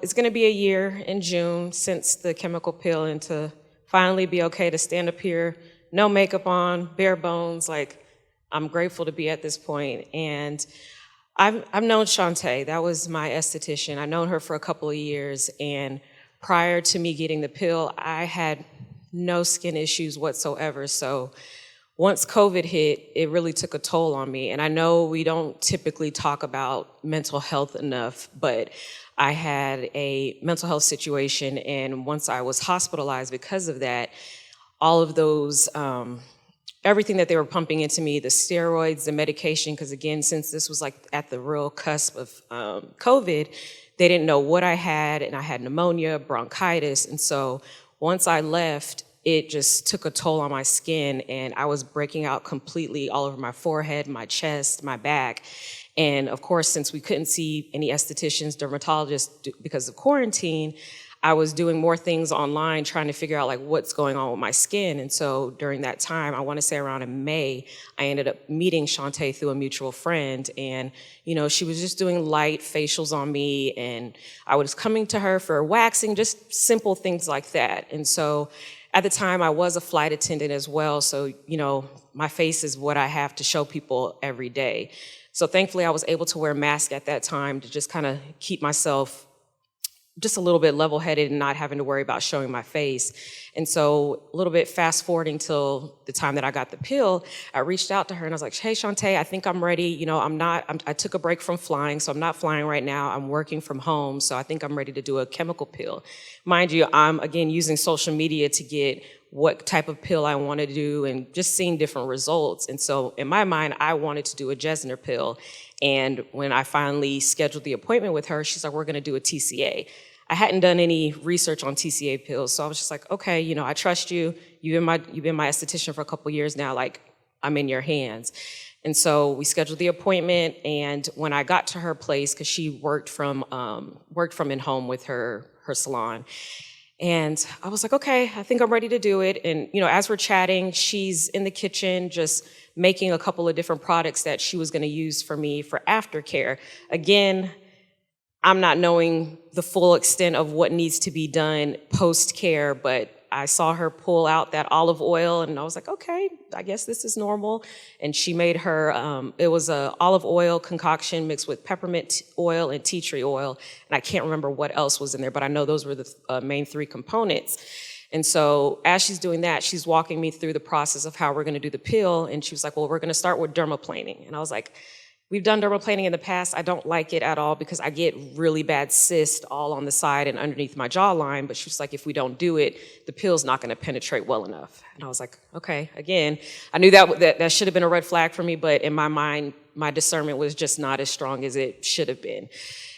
it's going to be a year in June since the chemical peel, and to finally be okay to stand up here, no makeup on, bare bones, like, I'm grateful to be at this point. And I've known Shantae. That was my esthetician. I've known her for a couple of years, and prior to me getting the pill, I had no skin issues whatsoever. So once COVID hit, it really took a toll on me. And I know we don't typically talk about mental health enough, but I had a mental health situation, and once I was hospitalized because of that, all of those, everything that they were pumping into me, the steroids, the medication, because again, since this was like at the real cusp of COVID, they didn't know what I had, and I had pneumonia, bronchitis, and so once I left, it just took a toll on my skin, and I was breaking out completely all over my forehead, my chest, my back. And of course, since we couldn't see any estheticians, dermatologists because of quarantine, I was doing more things online trying to figure out like what's going on with my skin. And so during that time, I want to say around in May, I ended up meeting Shantae through a mutual friend. And, you know, she was just doing light facials on me, and I was coming to her for waxing, just simple things like that. And so at the time, I was a flight attendant as well. So, you know, my face is what I have to show people every day. So thankfully, I was able to wear a mask at that time to just kind of keep myself just a little bit level-headed and not having to worry about showing my face. And so a little bit fast forwarding till the time that I got the pill, I reached out to her and I was like, hey, Shantae, I think I'm ready. You know, I took a break from flying, so I'm not flying right now. I'm working from home, so I think I'm ready to do a chemical pill. Mind you, I'm, again, using social media to get what type of pill I want to do and just seeing different results. And so in my mind, I wanted to do a Jesner pill. And when I finally scheduled the appointment with her, she's like, we're going to do a TCA. I hadn't done any research on TCA pills, so I was just like, okay, you know, I trust you. You've been my esthetician for a couple years now. Like, I'm in your hands. And so we scheduled the appointment. And when I got to her place, because she worked from in home with her salon, and I was like, okay, I think I'm ready to do it. And, you know, as we're chatting, she's in the kitchen just making a couple of different products that she was going to use for me for aftercare. Again, I'm not knowing the full extent of what needs to be done post-care, but I saw her pull out that olive oil, and I was like, okay, I guess this is normal. And she made her, it was a olive oil concoction mixed with peppermint oil and tea tree oil, and I can't remember what else was in there, but I know those were the main three components. And so as she's doing that, she's walking me through the process of how we're gonna do the pill, and she was like, well, we're gonna start with dermaplaning. And I was like, we've done dermaplaning in the past. I don't like it at all because I get really bad cysts all on the side and underneath my jawline. But she was like, if we don't do it, the pill's not going to penetrate well enough. And I was like, okay, again, I knew that should have been a red flag for me, but in my mind, my discernment was just not as strong as it should have been.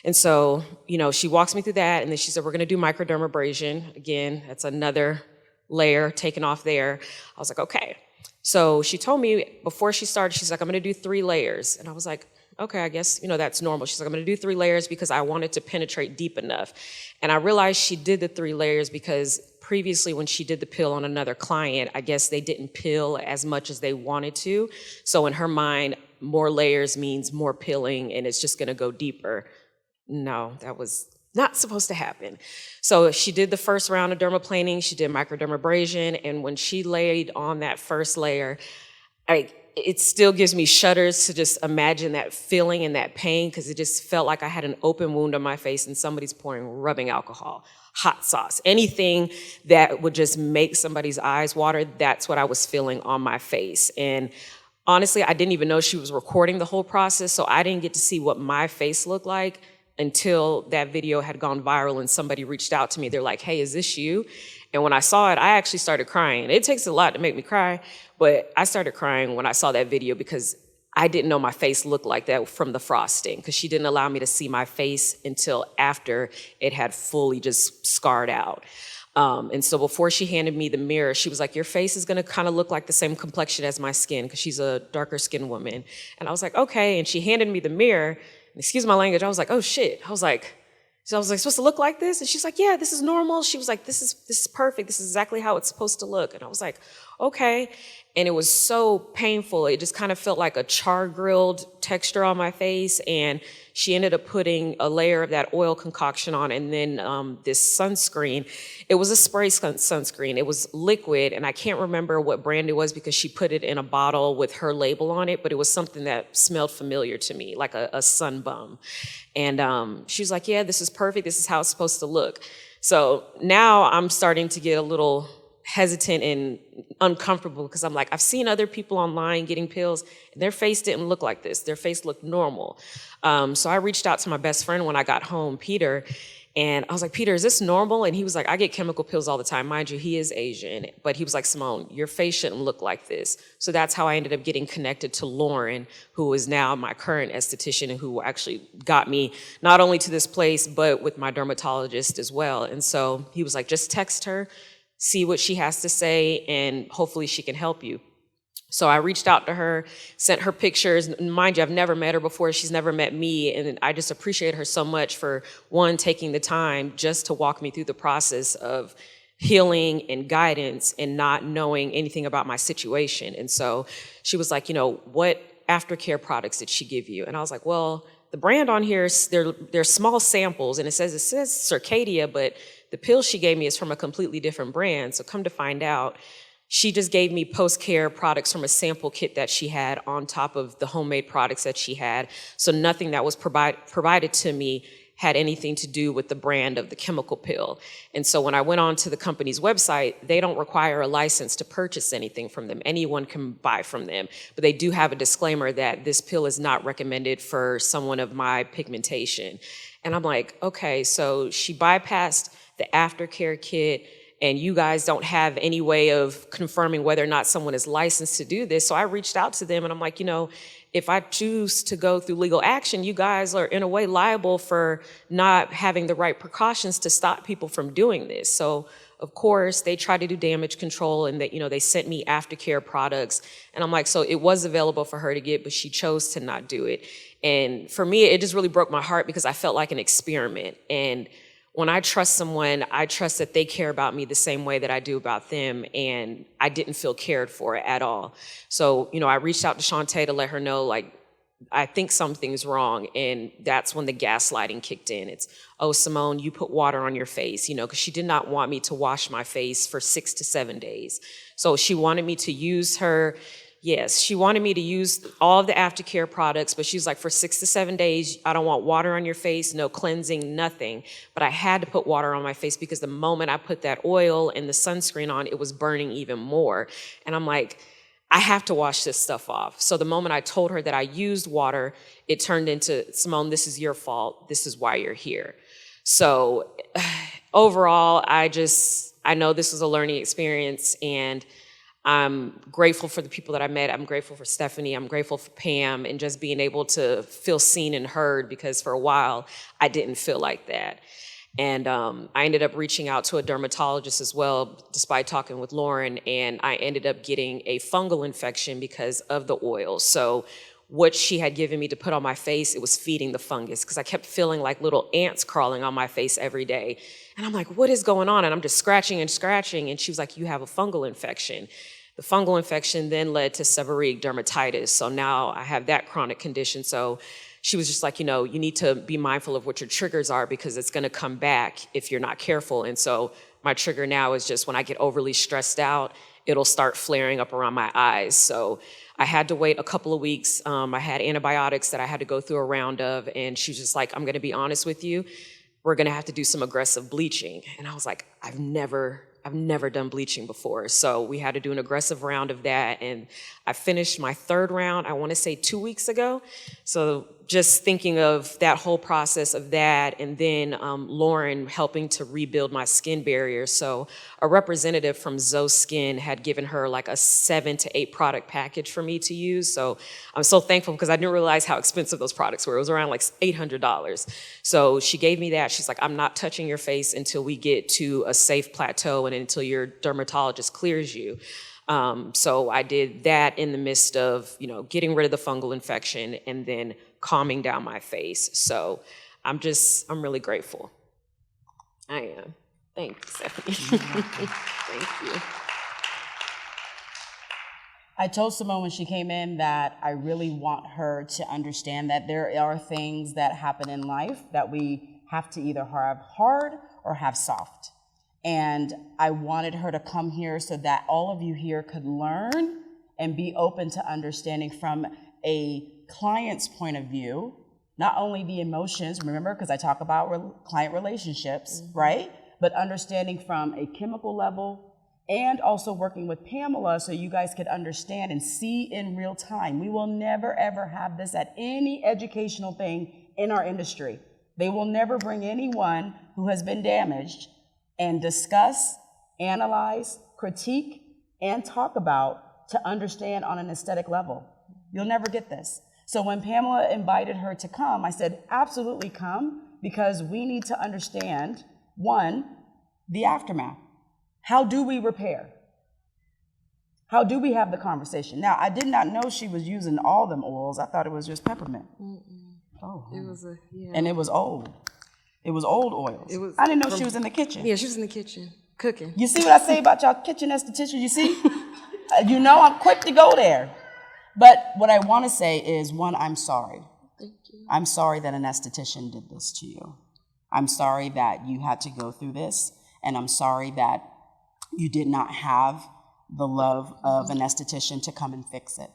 And so, you know, she walks me through that, and then she said, we're going to do microdermabrasion. Again, that's another layer taken off there. I was like, okay. So she told me before she started, she's like, I'm gonna do 3 layers. And I was like, okay, I guess, you know, that's normal. She's like, I'm gonna do 3 layers because I wanted to penetrate deep enough. And I realized she did the 3 layers because previously when she did the pill on another client, I guess they didn't pill as much as they wanted to. So in her mind, more layers means more pilling and it's just gonna go deeper. No, that was not supposed to happen. So she did the first round of dermaplaning, she did microdermabrasion, and when she laid on that first layer, it still gives me shudders to just imagine that feeling and that pain, because it just felt like I had an open wound on my face and somebody's pouring rubbing alcohol, hot sauce, anything that would just make somebody's eyes water. That's what I was feeling on my face. And honestly, I didn't even know she was recording the whole process, so I didn't get to see what my face looked like until that video had gone viral and somebody reached out to me. They're like, hey, is this you? And when I saw it, I actually started crying. It takes a lot to make me cry, but I started crying when I saw that video because I didn't know my face looked like that from the frosting, because she didn't allow me to see my face until after it had fully just scarred out. And so before she handed me the mirror, she was like, your face is gonna kind of look like the same complexion as my skin, because she's a darker skinned woman. And I was like, okay. And she handed me the mirror. Excuse my language, I was like, oh shit. I was like, supposed to look like this? And she's like, yeah, this is normal. She was like, this is perfect. This is exactly how it's supposed to look. And I was like, okay. And it was so painful. It just kind of felt like a char-grilled texture on my face. And she ended up putting a layer of that oil concoction on, and then this sunscreen. It was a spray sunscreen. It was liquid, and I can't remember what brand it was because she put it in a bottle with her label on it, but it was something that smelled familiar to me, like a sun bum. And she was like, yeah, this is perfect. This is how it's supposed to look. So now I'm starting to get a little hesitant and uncomfortable because I'm like, I've seen other people online getting pills and their face didn't look like this. Their face looked normal. So I reached out to my best friend when I got home, Peter, and I was like, Peter, is this normal? And he was like, I get chemical pills all the time. Mind you, he is Asian, but he was like, Symone, your face shouldn't look like this. So that's how I ended up getting connected to Lauren, who is now my current esthetician and who actually got me not only to this place, but with my dermatologist as well. And so he was like, just text her, see what she has to say, and hopefully she can help you. So I reached out to her, sent her pictures. Mind you, I've never met her before. She's never met me. And I just appreciate her so much for, one, taking the time just to walk me through the process of healing and guidance and not knowing anything about my situation. And so she was like, what aftercare products did she give you? And I was like, well, the brand on here, they're small samples, and it says Circadia, but the pill she gave me is from a completely different brand. So come to find out, she just gave me post-care products from a sample kit that she had on top of the homemade products that she had. So nothing that was provided to me had anything to do with the brand of the chemical pill. And so when I went on to the company's website, they don't require a license to purchase anything from them. Anyone can buy from them. But they do have a disclaimer that this pill is not recommended for someone of my pigmentation. And I'm like, okay, so she bypassed the aftercare kit, and you guys don't have any way of confirming whether or not someone is licensed to do this. So I reached out to them and I'm like, if I choose to go through legal action, you guys are in a way liable for not having the right precautions to stop people from doing this. So of course they try to do damage control, and they sent me aftercare products. And I'm like, so it was available for her to get, but she chose to not do it. And for me, it just really broke my heart because I felt like an experiment. And when I trust someone, I trust that they care about me the same way that I do about them, and I didn't feel cared for at all. So, I reached out to Shantae to let her know, like, I think something's wrong, and that's when the gaslighting kicked in. It's, oh, Symone, you put water on your face, because she did not want me to wash my face for 6 to 7 days. So she wanted me to use she wanted me to use all of the aftercare products, but she's like, for 6 to 7 days, I don't want water on your face, no cleansing, nothing. But I had to put water on my face because the moment I put that oil and the sunscreen on, it was burning even more. And I'm like, I have to wash this stuff off. So the moment I told her that I used water, it turned into, Symone, this is your fault. This is why you're here. So overall, I know this was a learning experience, and I'm grateful for the people that I met. I'm grateful for Stephanie. I'm grateful for Pam, and just being able to feel seen and heard, because for a while I didn't feel like that. And I ended up reaching out to a dermatologist as well, despite talking with Lauren, and I ended up getting a fungal infection because of the oil. So what she had given me to put on my face, it was feeding the fungus, because I kept feeling like little ants crawling on my face every day. And I'm like, what is going on? And I'm just scratching and scratching. And she was like, you have a fungal infection. The fungal infection then led to seborrheic dermatitis. So now I have that chronic condition. So she was just like, you need to be mindful of what your triggers are, because it's going to come back if you're not careful. And so my trigger now is just when I get overly stressed out, it'll start flaring up around my eyes. So I had to wait a couple of weeks. I had antibiotics that I had to go through a round of. And she was just like, I'm going to be honest with you, we're going to have to do some aggressive bleaching. And I was like, I've never done bleaching before. So we had to do an aggressive round of that. And I finished my 3rd round, I want to say 2 weeks ago. So just thinking of that whole process of that, and then Lauren helping to rebuild my skin barrier. So a representative from Zoe Skin had given her like a 7 to 8 product package for me to use. So I'm so thankful, because I didn't realize how expensive those products were. It was around like $800. So she gave me that. She's like, I'm not touching your face until we get to a safe plateau and until your dermatologist clears you. So I did that in the midst of, getting rid of the fungal infection and then calming down my face. So I'm really grateful. I am. Thank you, Stephanie. Thank you. I told Symone when she came in that I really want her to understand that there are things that happen in life that we have to either have hard or have soft. And I wanted her to come here so that all of you here could learn and be open to understanding from a client's point of view, not only the emotions, remember, because I talk about client relationships, right? But understanding from a chemical level and also working with Pamela so you guys could understand and see in real time. We will never, ever have this at any educational thing in our industry. They will never bring anyone who has been damaged and discuss, analyze, critique, and talk about to understand on an aesthetic level. You'll never get this. So when Pamela invited her to come, I said, absolutely come, because we need to understand, one, the aftermath. How do we repair? How do we have the conversation? Now, I did not know she was using all them oils. I thought it was just peppermint. Oh, it was and it was old. It was old oils. I didn't know she was in the kitchen. Yeah, she was in the kitchen cooking. You see what I say about y'all kitchen estheticians? You see? You know I'm quick to go there. But what I want to say is, one, I'm sorry. Thank you. I'm sorry that an esthetician did this to you. I'm sorry that you had to go through this. And I'm sorry that you did not have the love of an esthetician to come and fix it.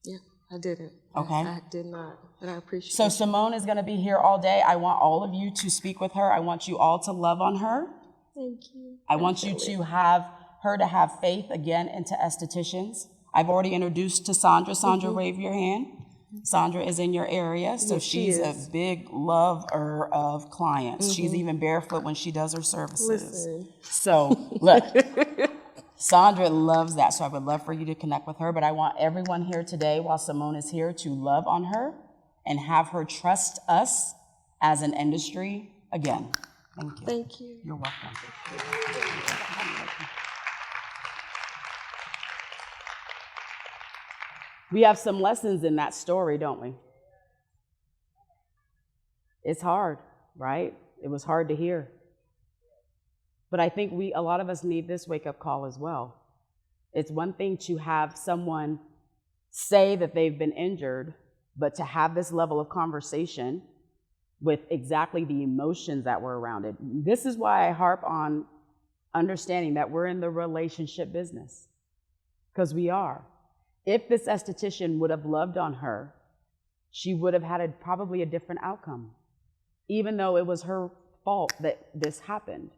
Yeah, I didn't. Okay. I did not, but I appreciate it. So Symone is going to be here all day. I want all of you to speak with her. I want you all to love on her. Thank you. I want you to have her to have faith again into estheticians. I've already introduced to Sandra. Sandra, wave your hand. Sandra is in your area, so she's a big lover of clients. She's even barefoot when she does her services. Listen. So, look, Sandra loves that, so I would love for you to connect with her, but I want everyone here today, while Symone is here, to love on her and have her trust us as an industry again. Thank you. Thank you. You're welcome. We have some lessons in that story, don't we? It's hard, right? It was hard to hear. But I think a lot of us need this wake-up call as well. It's one thing to have someone say that they've been injured, but to have this level of conversation with exactly the emotions that were around it. This is why I harp on understanding that we're in the relationship business, because we are. If this esthetician would have loved on her, she would have had probably a different outcome, even though it was her fault that this happened.